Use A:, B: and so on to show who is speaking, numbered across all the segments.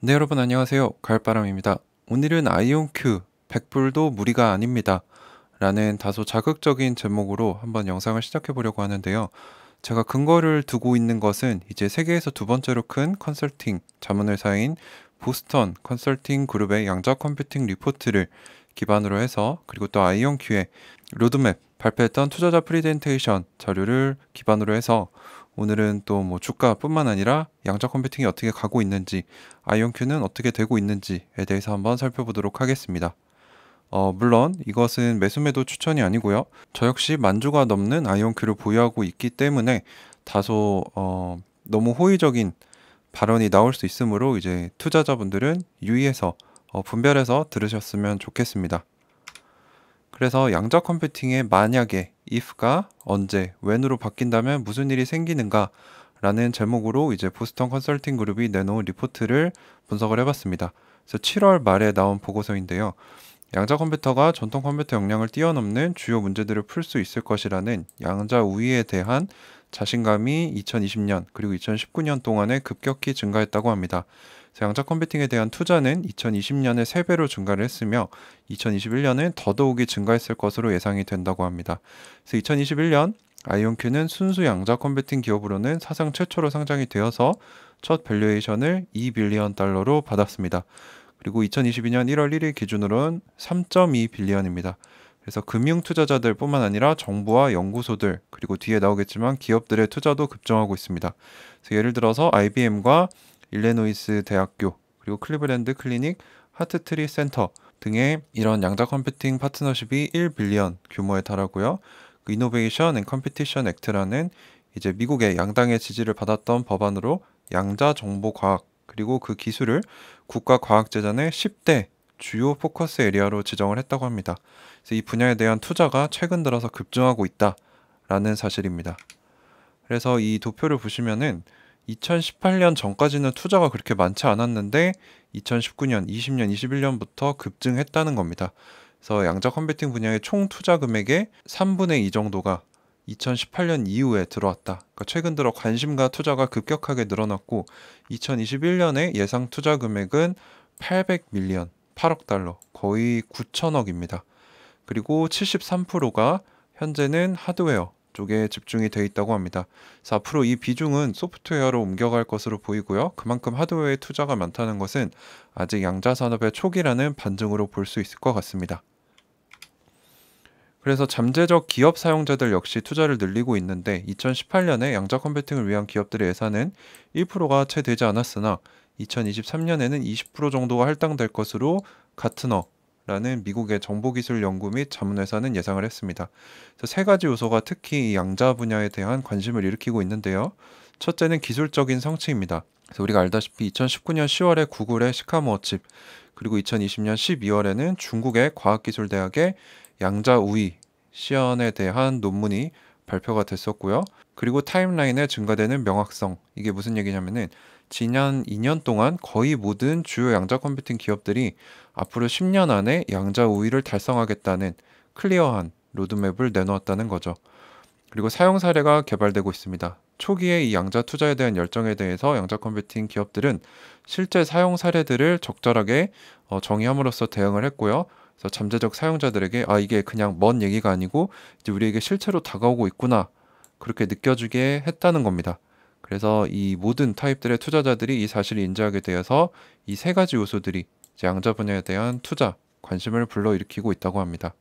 A: 네, 여러분 안녕하세요. 가을바람입니다. 오늘은 아이온큐 100불도 무리가 아닙니다. 라는 다소 자극적인 제목으로 한번 영상을 시작해 보려고 하는데요. 제가 근거를 두고 있는 것은 이제 세계에서 두 번째로 큰 컨설팅 자문회사인 보스턴 컨설팅 그룹의 양자 컴퓨팅 리포트를 기반으로 해서, 그리고 또 아이온큐의 로드맵 발표했던 투자자 프리젠테이션 자료를 기반으로 해서 오늘은 또 뭐 주가뿐만 아니라 양자 컴퓨팅이 어떻게 가고 있는지, 아이온큐는 어떻게 되고 있는지에 대해서 한번 살펴보도록 하겠습니다. 물론 이것은 매수매도 추천이 아니고요. 저 역시 만주가 넘는 아이온큐를 보유하고 있기 때문에 다소 너무 호의적인 발언이 나올 수 있으므로 이제 투자자분들은 유의해서 분별해서 들으셨으면 좋겠습니다. 그래서 양자 컴퓨팅의 만약에 if가 언제, when으로 바뀐다면 무슨 일이 생기는가 라는 제목으로 이제 보스턴 컨설팅 그룹이 내놓은 리포트를 분석을 해봤습니다. 그래서 7월 말에 나온 보고서인데요. 양자 컴퓨터가 전통 컴퓨터 역량을 뛰어넘는 주요 문제들을 풀 수 있을 것이라는 양자 우위에 대한 자신감이 2020년 그리고 2019년 동안에 급격히 증가했다고 합니다. 그래서 양자 컴퓨팅에 대한 투자는 2020년에 3배로 증가를 했으며 2021년은 더더욱이 증가했을 것으로 예상이 된다고 합니다. 그래서 2021년 아이온큐는 순수 양자 컴퓨팅 기업으로는 사상 최초로 상장이 되어서 첫 밸류에이션을 2빌리언 달러로 받았습니다. 그리고 2022년 1월 1일 기준으로는 3.2 빌리언입니다. 그래서 금융 투자자들 뿐만 아니라 정부와 연구소들, 그리고 뒤에 나오겠지만 기업들의 투자도 급증하고 있습니다. 그래서 예를 들어서 IBM과 일리노이스 대학교, 그리고 클리브랜드 클리닉, 하트트리 센터 등의 이런 양자 컴퓨팅 파트너십이 1빌리언 규모에 달하고요. 그 이노베이션 앤 컴피티션 액트라는 이제 미국의 양당의 지지를 받았던 법안으로 양자 정보 과학 그리고 그 기술을 국가과학재단의 10대 주요 포커스 에리아로 지정을 했다고 합니다. 그래서 이 분야에 대한 투자가 최근 들어서 급증하고 있다라는 사실입니다. 그래서 이 도표를 보시면은 2018년 전까지는 투자가 그렇게 많지 않았는데 2019년, 20년, 21년부터 급증했다는 겁니다. 그래서 양자 컴퓨팅 분야의 총 투자 금액의 3분의 2 정도가 2018년 이후에 들어왔다. 그러니까 최근 들어 관심과 투자가 급격하게 늘어났고 2021년에 예상 투자 금액은 800밀리언, 8억 달러, 거의 9천억입니다. 그리고 73%가 현재는 하드웨어 쪽에 집중이 돼 있다고 합니다. 그래서 앞으로 이 비중은 소프트웨어로 옮겨갈 것으로 보이고요. 그만큼 하드웨어에 투자가 많다는 것은 아직 양자 산업의 초기라는 반증으로 볼 수 있을 것 같습니다. 그래서 잠재적 기업 사용자들 역시 투자를 늘리고 있는데 2018년에 양자 컴퓨팅을 위한 기업들의 예산은 1%가 채 되지 않았으나 2023년에는 20% 정도가 할당될 것으로 가트너라는 미국의 정보기술연구 및 자문회사는 예상을 했습니다. 그래서 세 가지 요소가 특히 이 양자 분야에 대한 관심을 일으키고 있는데요. 첫째는 기술적인 성취입니다. 그래서 우리가 알다시피 2019년 10월에 구글의 시카모 칩, 그리고 2020년 12월에는 중국의 과학기술대학의 양자 우위 시연에 대한 논문이 발표가 됐었고요. 그리고 타임라인에 증가되는 명확성. 이게 무슨 얘기냐면은 지난 2년 동안 거의 모든 주요 양자 컴퓨팅 기업들이 앞으로 10년 안에 양자 우위를 달성하겠다는 클리어한 로드맵을 내놓았다는 거죠. 그리고 사용 사례가 개발되고 있습니다. 초기에 이 양자 투자에 대한 열정에 대해서 양자 컴퓨팅 기업들은 실제 사용 사례들을 적절하게 정의함으로써 대응을 했고요. 그래서 잠재적 사용자들에게 이게 그냥 먼 얘기가 아니고 이제 우리에게 실제로 다가오고 있구나, 그렇게 느껴지게 했다는 겁니다. 그래서 이 모든 타입들의 투자자들이 이 사실을 인지하게 되어서 이 세 가지 요소들이 이제 양자 분야에 대한 투자 관심을 불러일으키고 있다고 합니다.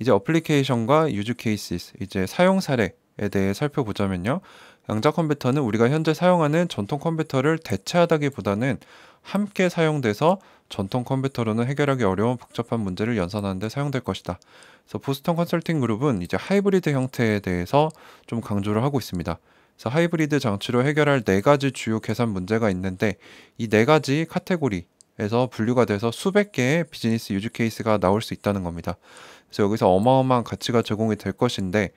A: 이제 어플리케이션과 유즈 케이스, 이제 사용 사례에 대해 살펴보자면요. 양자 컴퓨터는 우리가 현재 사용하는 전통 컴퓨터를 대체하다기보다는 함께 사용돼서 전통 컴퓨터로는 해결하기 어려운 복잡한 문제를 연산하는 데 사용될 것이다. 그래서 보스턴 컨설팅 그룹은 이제 하이브리드 형태에 대해서 좀 강조를 하고 있습니다. 그래서 하이브리드 장치로 해결할 4가지 주요 계산 문제가 있는데 이 4가지 카테고리에서 분류가 돼서 수백 개의 비즈니스 유즈 케이스가 나올 수 있다는 겁니다. 그래서 여기서 어마어마한 가치가 제공이 될 것인데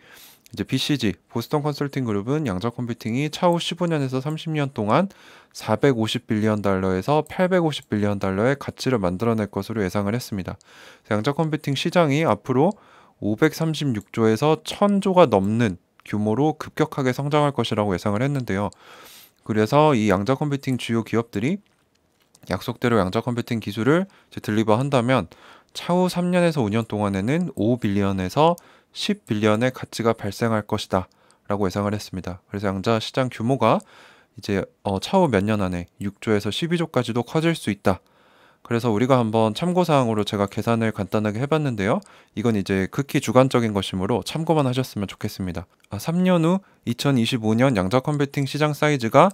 A: 이제 BCG, 보스턴 컨설팅 그룹은 양자 컴퓨팅이 차후 15년에서 30년 동안 450빌리언 달러에서 850빌리언 달러의 가치를 만들어낼 것으로 예상을 했습니다. 양자 컴퓨팅 시장이 앞으로 536조에서 1000조가 넘는 규모로 급격하게 성장할 것이라고 예상을 했는데요. 그래서 이 양자 컴퓨팅 주요 기업들이 약속대로 양자 컴퓨팅 기술을 이제 딜리버 한다면 차후 3년에서 5년 동안에는 5빌리언에서 10빌리언의 가치가 발생할 것이다 라고 예상을 했습니다. 그래서 양자 시장 규모가 이제 차후 몇 년 안에 6조에서 12조까지도 커질 수 있다. 그래서 우리가 한번 참고사항으로 제가 계산을 간단하게 해봤는데요. 이건 이제 극히 주관적인 것이므로 참고만 하셨으면 좋겠습니다. 3년 후 2025년 양자 컴퓨팅 시장 사이즈가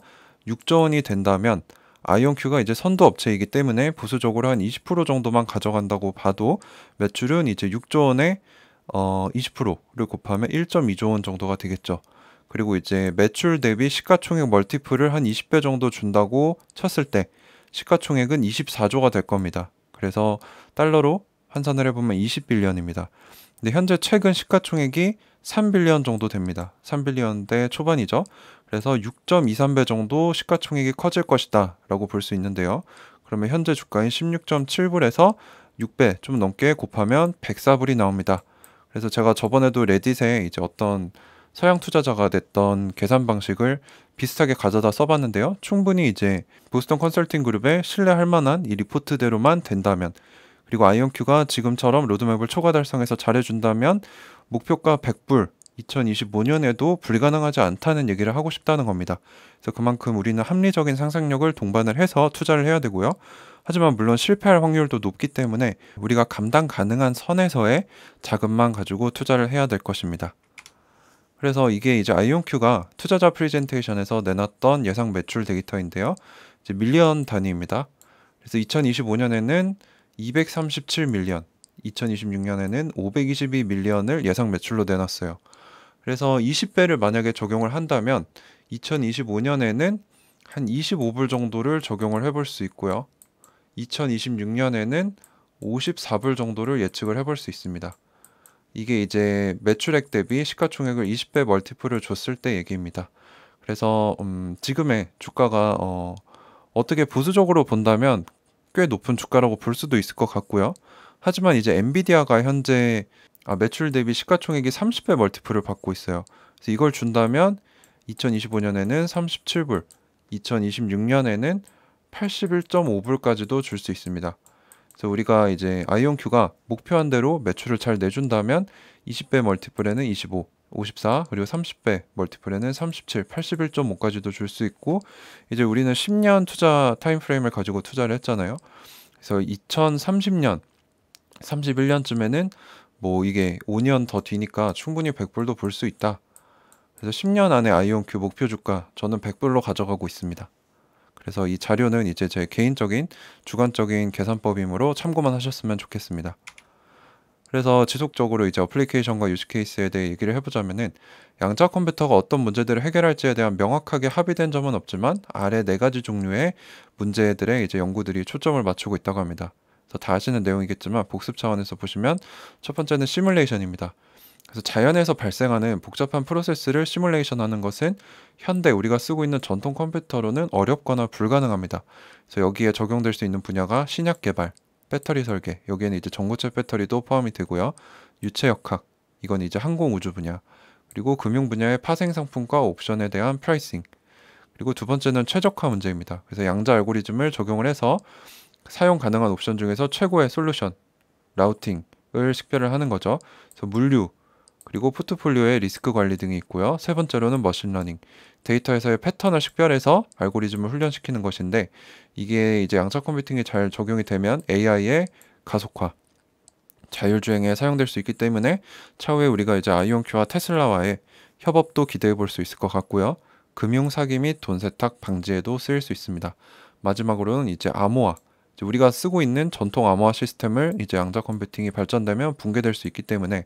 A: 6조 원이 된다면 아이온큐가 이제 선도 업체이기 때문에 보수적으로 한 20% 정도만 가져간다고 봐도 매출은 이제 6조 원에 20%를 곱하면 1.2조 원 정도가 되겠죠. 그리고 이제 매출 대비 시가총액 멀티플을 한 20배 정도 준다고 쳤을 때 시가총액은 24조가 될 겁니다. 그래서 달러로 환산을 해보면 20빌리언입니다. 근데 현재 최근 시가총액이 3빌리언 정도 됩니다. 3빌리언대 초반이죠. 그래서 6.23배 정도 시가총액이 커질 것이다 라고 볼 수 있는데요. 그러면 현재 주가인 16.7불에서 6배 좀 넘게 곱하면 104불이 나옵니다. 그래서 제가 저번에도 레딧에 이제 어떤 서양 투자자가 냈던 계산 방식을 비슷하게 가져다 써봤는데요. 충분히 이제 보스턴 컨설팅 그룹에 신뢰할 만한 이 리포트대로만 된다면, 그리고 아이온큐가 지금처럼 로드맵을 초과 달성해서 잘해준다면 목표가 100불 2025년에도 불가능하지 않다는 얘기를 하고 싶다는 겁니다. 그래서 그만큼 우리는 합리적인 상상력을 동반을 해서 투자를 해야 되고요. 하지만 물론 실패할 확률도 높기 때문에 우리가 감당 가능한 선에서의 자금만 가지고 투자를 해야 될 것입니다. 그래서 이게 이제 아이온큐가 투자자 프레젠테이션에서 내놨던 예상 매출 데이터인데요. 이제 밀리언 단위입니다. 그래서 2025년에는 237밀리언, 2026년에는 522밀리언을 예상 매출로 내놨어요. 그래서 20배를 만약에 적용을 한다면 2025년에는 한 25불 정도를 적용을 해볼 수 있고요. 2026년에는 54불 정도를 예측을 해볼 수 있습니다. 이게 이제 매출액 대비 시가총액을 20배 멀티플을 줬을 때 얘기입니다. 그래서 지금의 주가가 어떻게 보수적으로 본다면 꽤 높은 주가라고 볼 수도 있을 것 같고요. 하지만 이제 엔비디아가 현재 매출 대비 시가총액이 30배 멀티플을 받고 있어요. 그래서 이걸 준다면 2025년에는 37불, 2026년에는 81.5불까지도 줄 수 있습니다. 그래서 우리가 이제 아이온큐가 목표한 대로 매출을 잘 내준다면 20배 멀티플에는 25, 54, 그리고 30배 멀티플에는 37, 81.5까지도 줄 수 있고, 이제 우리는 10년 투자 타임프레임을 가지고 투자를 했잖아요. 그래서 2030년, 31년쯤에는 뭐 이게 5년 더 뒤니까 충분히 100불도 볼 수 있다. 그래서 10년 안에 아이온큐 목표 주가 저는 100불로 가져가고 있습니다. 그래서 이 자료는 이제 제 개인적인 주관적인 계산법이므로 참고만 하셨으면 좋겠습니다. 그래서 지속적으로 이제 어플리케이션과 유즈케이스에 대해 얘기를 해보자면은 양자 컴퓨터가 어떤 문제들을 해결할지에 대한 명확하게 합의된 점은 없지만 아래 4가지 종류의 문제들에 이제 연구들이 초점을 맞추고 있다고 합니다. 그래서 다 아시는 내용이겠지만 복습 차원에서 보시면 첫 번째는 시뮬레이션입니다. 그래서 자연에서 발생하는 복잡한 프로세스를 시뮬레이션하는 것은 현대 우리가 쓰고 있는 전통 컴퓨터로는 어렵거나 불가능합니다. 그래서 여기에 적용될 수 있는 분야가 신약 개발, 배터리 설계, 여기에는 이제 전고체 배터리도 포함이 되고요. 유체역학, 이건 이제 항공우주 분야, 그리고 금융 분야의 파생 상품과 옵션에 대한 프라이싱, 그리고 두 번째는 최적화 문제입니다. 그래서 양자 알고리즘을 적용을 해서 사용 가능한 옵션 중에서 최고의 솔루션, 라우팅을 식별을 하는 거죠. 그래서 물류, 그리고 포트폴리오의 리스크 관리 등이 있고요. 세 번째로는 머신러닝, 데이터에서의 패턴을 식별해서 알고리즘을 훈련시키는 것인데, 이게 이제 양자 컴퓨팅이 잘 적용이 되면 AI의 가속화, 자율주행에 사용될 수 있기 때문에 차후에 우리가 이제 아이온큐와 테슬라와의 협업도 기대해 볼 수 있을 것 같고요. 금융 사기 및 돈 세탁 방지에도 쓰일 수 있습니다. 마지막으로는 이제 암호화, 우리가 쓰고 있는 전통 암호화 시스템을 이제 양자 컴퓨팅이 발전되면 붕괴될 수 있기 때문에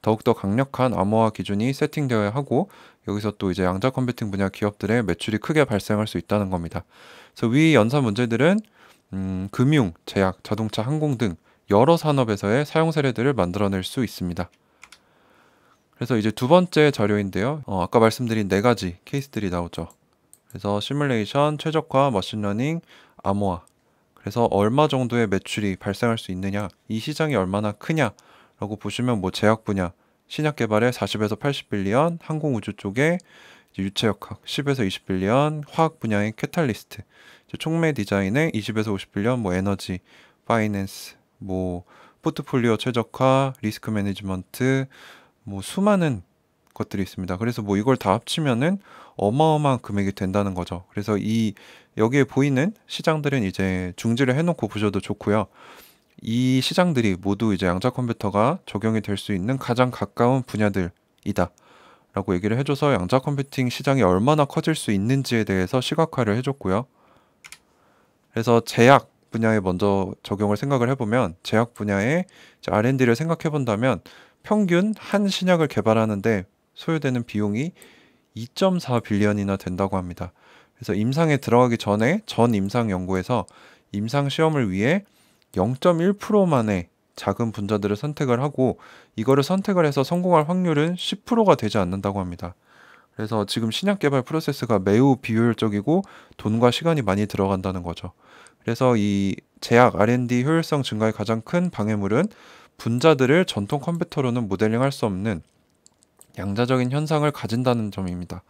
A: 더욱더 강력한 암호화 기준이 세팅되어야 하고, 여기서 또 이제 양자 컴퓨팅 분야 기업들의 매출이 크게 발생할 수 있다는 겁니다. 그래서 위 연산 문제들은 금융, 제약, 자동차, 항공 등 여러 산업에서의 사용 사례들을 만들어낼 수 있습니다. 그래서 이제 두 번째 자료인데요. 아까 말씀드린 4가지 케이스들이 나오죠. 그래서 시뮬레이션, 최적화, 머신러닝, 암호화. 그래서 얼마 정도의 매출이 발생할 수 있느냐, 이 시장이 얼마나 크냐라고 보시면 뭐 제약 분야, 신약 개발에 40에서 80빌리언, 항공우주 쪽에 이제 유체역학 10에서 20빌리언, 화학 분야의 캐탈리스트, 이제 촉매 디자인의 20에서 50빌리언, 뭐 에너지, 파이낸스, 뭐 포트폴리오 최적화, 리스크 매니지먼트, 뭐 수많은 것들이 있습니다. 그래서 뭐 이걸 다 합치면은 어마어마한 금액이 된다는 거죠. 그래서 이 여기에 보이는 시장들은 이제 중지를 해놓고 보셔도 좋고요. 이 시장들이 모두 이제 양자 컴퓨터가 적용이 될 수 있는 가장 가까운 분야들이다 라고 얘기를 해줘서 양자 컴퓨팅 시장이 얼마나 커질 수 있는지에 대해서 시각화를 해줬고요. 그래서 제약 분야에 먼저 적용을 생각을 해보면, 제약 분야의 R&D를 생각해 본다면 평균 한 신약을 개발하는데 소요되는 비용이 2.4빌리언이나 된다고 합니다. 그래서 임상에 들어가기 전에 전 임상 연구에서 임상 시험을 위해 0.1%만의 작은 분자들을 선택을 하고, 이거를 선택을 해서 성공할 확률은 10%가 되지 않는다고 합니다. 그래서 지금 신약 개발 프로세스가 매우 비효율적이고 돈과 시간이 많이 들어간다는 거죠. 그래서 이 제약 R&D 효율성 증가의 가장 큰 방해물은 분자들을 전통 컴퓨터로는 모델링할 수 없는 양자적인 현상을 가진다는 점입니다.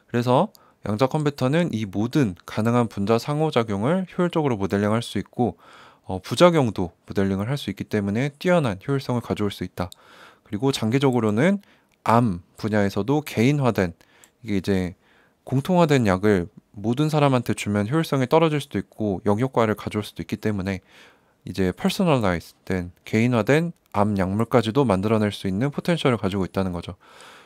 A: 그래서 양자 컴퓨터는 이 모든 가능한 분자 상호작용을 효율적으로 모델링할 수 있고, 부작용도 모델링을 할 수 있기 때문에 뛰어난 효율성을 가져올 수 있다. 그리고 장기적으로는 암 분야에서도 개인화된, 이게 이제 공통화된 약을 모든 사람한테 주면 효율성이 떨어질 수도 있고 역효과를 가져올 수도 있기 때문에 이제 퍼스널라이즈 된, 개인화된 암 약물까지도 만들어낼 수 있는 포텐셜을 가지고 있다는 거죠.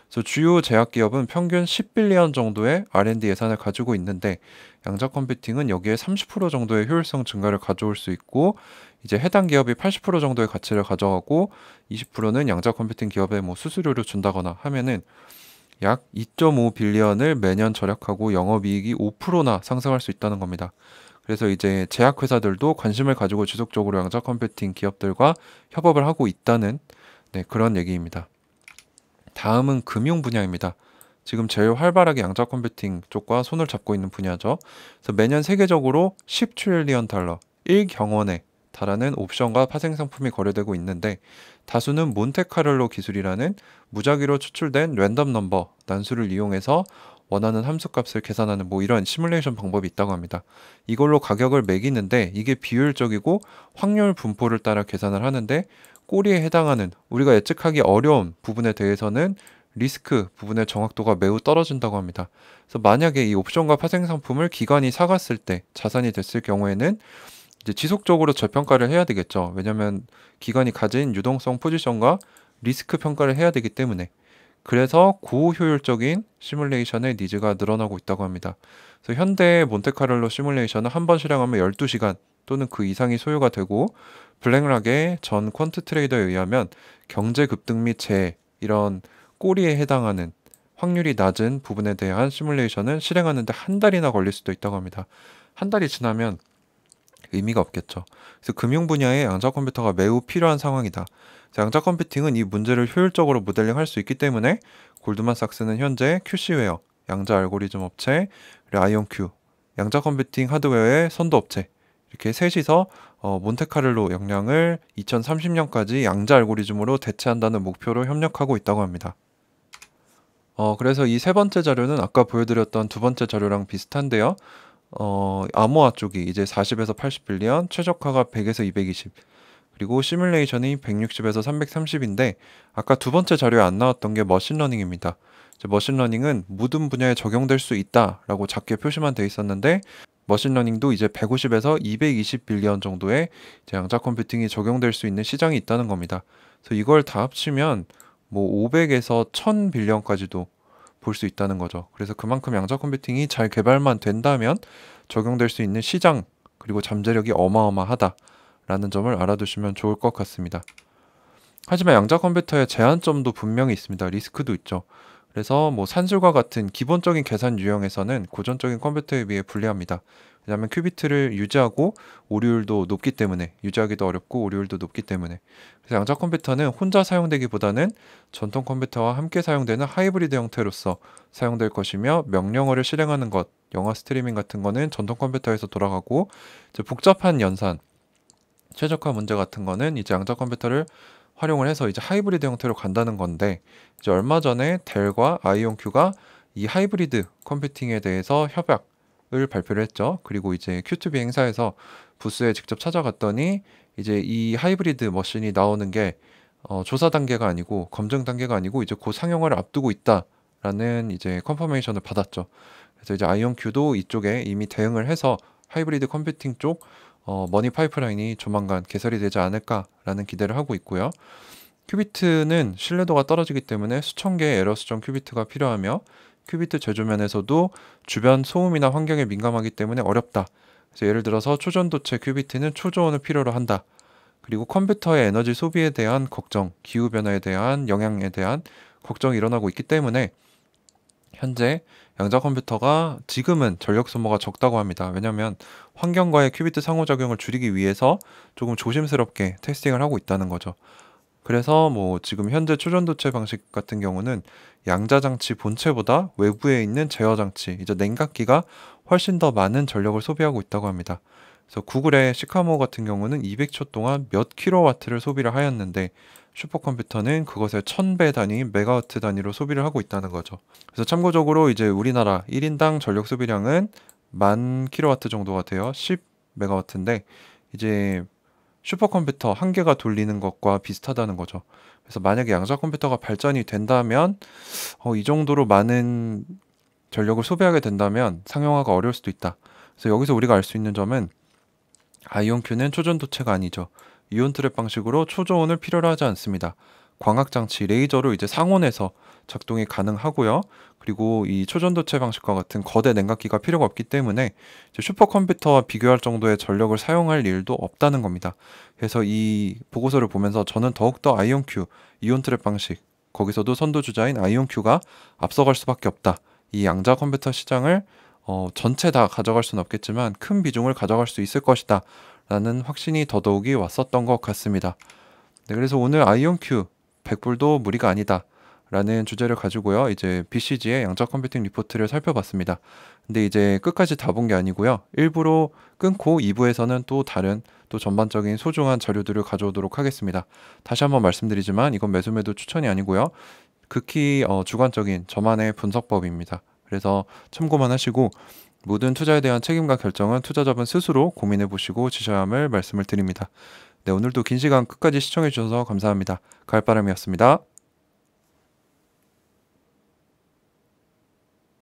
A: 그래서 주요 제약 기업은 평균 10빌리언 정도의 R&D 예산을 가지고 있는데, 양자 컴퓨팅은 여기에 30% 정도의 효율성 증가를 가져올 수 있고, 이제 해당 기업이 80% 정도의 가치를 가져가고 20%는 양자 컴퓨팅 기업에 뭐 수수료를 준다거나 하면은 약 2.5빌리언을 매년 절약하고 영업이익이 5%나 상승할 수 있다는 겁니다. 그래서 이제 제약회사들도 관심을 가지고 지속적으로 양자 컴퓨팅 기업들과 협업을 하고 있다는, 그런 얘기입니다. 다음은 금융 분야입니다. 지금 제일 활발하게 양자 컴퓨팅 쪽과 손을 잡고 있는 분야죠. 그래서 매년 세계적으로 10트릴리언 달러, 1경원에 달하는 옵션과 파생 상품이 거래되고 있는데, 다수는 몬테카를로 기술이라는 무작위로 추출된 랜덤 넘버 난수를 이용해서 원하는 함수값을 계산하는 뭐 이런 시뮬레이션 방법이 있다고 합니다. 이걸로 가격을 매기는데 이게 비효율적이고 확률 분포를 따라 계산을 하는데, 꼬리에 해당하는 우리가 예측하기 어려운 부분에 대해서는 리스크 부분의 정확도가 매우 떨어진다고 합니다. 그래서 만약에 이 옵션과 파생 상품을 기관이 사갔을 때 자산이 됐을 경우에는 이제 지속적으로 재평가를 해야 되겠죠. 왜냐하면 기관이 가진 유동성 포지션과 리스크 평가를 해야 되기 때문에. 그래서 고효율적인 시뮬레이션의 니즈가 늘어나고 있다고 합니다. 그래서 현대의 몬테카를로 시뮬레이션은 한 번 실행하면 12시간 또는 그 이상이 소요가 되고, 블랙락의 전 퀀트 트레이더에 의하면 경제 급등 및 재해, 이런 꼬리에 해당하는 확률이 낮은 부분에 대한 시뮬레이션은 실행하는데 한 달이나 걸릴 수도 있다고 합니다. 한 달이 지나면 의미가 없겠죠. 그래서 금융 분야에 양자 컴퓨터가 매우 필요한 상황이다. 양자 컴퓨팅은 이 문제를 효율적으로 모델링할 수 있기 때문에 골드만삭스는 현재 QC웨어, 양자 알고리즘 업체, 그리고 아이온큐, 양자 컴퓨팅 하드웨어의 선도 업체, 이렇게 셋이서 몬테카를로 역량을 2030년까지 양자 알고리즘으로 대체한다는 목표로 협력하고 있다고 합니다. 그래서 이 세 번째 자료는 아까 보여드렸던 두 번째 자료랑 비슷한데요. 암호화 쪽이 이제 40에서 80빌리언, 최적화가 100에서 220, 그리고 시뮬레이션이 160에서 330인데, 아까 두 번째 자료에 안 나왔던 게 머신러닝입니다. 머신러닝은 모든 분야에 적용될 수 있다라고 작게 표시만 돼 있었는데, 머신러닝도 이제 150에서 220빌리언 정도의 이제 양자 컴퓨팅이 적용될 수 있는 시장이 있다는 겁니다. 그래서 이걸 다 합치면 뭐 500에서 1000빌리언까지도 볼 수 있다는 거죠. 그래서 그만큼 양자 컴퓨팅이 잘 개발만 된다면 적용될 수 있는 시장, 그리고 잠재력이 어마어마하다라는 점을 알아두시면 좋을 것 같습니다. 하지만 양자 컴퓨터의 제한점도 분명히 있습니다. 리스크도 있죠. 그래서 뭐 산술과 같은 기본적인 계산 유형에서는 고전적인 컴퓨터에 비해 불리합니다. 왜냐하면 큐비트를 유지하고 오류율도 높기 때문에, 유지하기도 어렵고 오류율도 높기 때문에. 그래서 양자 컴퓨터는 혼자 사용되기보다는 전통 컴퓨터와 함께 사용되는 하이브리드 형태로서 사용될 것이며, 명령어를 실행하는 것, 영화 스트리밍 같은 거는 전통 컴퓨터에서 돌아가고, 이제 복잡한 연산, 최적화 문제 같은 거는 이제 양자 컴퓨터를 활용을 해서 이제 하이브리드 형태로 간다는 건데, 이제 얼마 전에 델과 아이온큐가 이 하이브리드 컴퓨팅에 대해서 협약을 발표를 했죠. 그리고 이제 Q2B 행사에서 부스에 직접 찾아갔더니 이제 이 하이브리드 머신이 나오는 게 조사 단계가 아니고 검증 단계가 아니고 이제 곧 상용화를 앞두고 있다라는 이제 컨퍼메이션을 받았죠. 그래서 이제 아이온큐도 이쪽에 이미 대응을 해서 하이브리드 컴퓨팅 쪽 머니 파이프라인이 조만간 개설이 되지 않을까라는 기대를 하고 있고요. 큐비트는 신뢰도가 떨어지기 때문에 수천 개의 에러 수정 큐비트가 필요하며 큐비트 제조면에서도 주변 소음이나 환경에 민감하기 때문에 어렵다. 그래서 예를 들어서 초전도체 큐비트는 초저온을 필요로 한다. 그리고 컴퓨터의 에너지 소비에 대한 걱정, 기후변화에 대한 영향에 대한 걱정이 일어나고 있기 때문에 현재 양자 컴퓨터가 지금은 전력 소모가 적다고 합니다. 왜냐하면 환경과의 큐비트 상호작용을 줄이기 위해서 조금 조심스럽게 테스팅을 하고 있다는 거죠. 그래서 뭐 지금 현재 초전도체 방식 같은 경우는 양자 장치 본체보다 외부에 있는 제어 장치, 이제 냉각기가 훨씬 더 많은 전력을 소비하고 있다고 합니다. 그래서 구글의 시카모 같은 경우는 200초 동안 몇 킬로와트를 소비를 하였는데 슈퍼컴퓨터는 그것의 1000배 단위인 메가와트 단위로 소비를 하고 있다는 거죠. 그래서 참고적으로 이제 우리나라 1인당 전력 소비량은 10,000 킬로와트 정도가 돼요. 10 메가와트인데 이제 슈퍼컴퓨터 한 개가 돌리는 것과 비슷하다는 거죠. 그래서 만약에 양자 컴퓨터가 발전이 된다면 이 정도로 많은 전력을 소비하게 된다면 상용화가 어려울 수도 있다. 그래서 여기서 우리가 알 수 있는 점은 아이온큐는 초전도체가 아니죠. 이온 트랩 방식으로 초저온을 필요로 하지 않습니다. 광학장치, 레이저로 이제 상온에서 작동이 가능하고요. 그리고 이 초전도체 방식과 같은 거대 냉각기가 필요가 없기 때문에 이제 슈퍼컴퓨터와 비교할 정도의 전력을 사용할 일도 없다는 겁니다. 그래서 이 보고서를 보면서 저는 더욱더 아이온큐, 이온 트랩 방식, 거기서도 선도주자인 아이온큐가 앞서갈 수밖에 없다. 이 양자 컴퓨터 시장을 전체 다 가져갈 수는 없겠지만 큰 비중을 가져갈 수 있을 것이다 라는 확신이 더더욱이 왔었던 것 같습니다. 네, 그래서 오늘 아이온큐 100불도 무리가 아니다 라는 주제를 가지고요, 이제 BCG의 양자 컴퓨팅 리포트를 살펴봤습니다. 근데 이제 끝까지 다 본 게 아니고요, 일부로 끊고 2부에서는 또 다른 또 전반적인 소중한 자료들을 가져오도록 하겠습니다. 다시 한번 말씀드리지만 이건 매수매도 추천이 아니고요, 극히 주관적인 저만의 분석법입니다. 그래서 참고만 하시고 모든 투자에 대한 책임과 결정은 투자자분 스스로 고민해 보시고 지셔야 함을 말씀을 드립니다. 네, 오늘도 긴 시간 끝까지 시청해 주셔서 감사합니다. 가을바람이었습니다.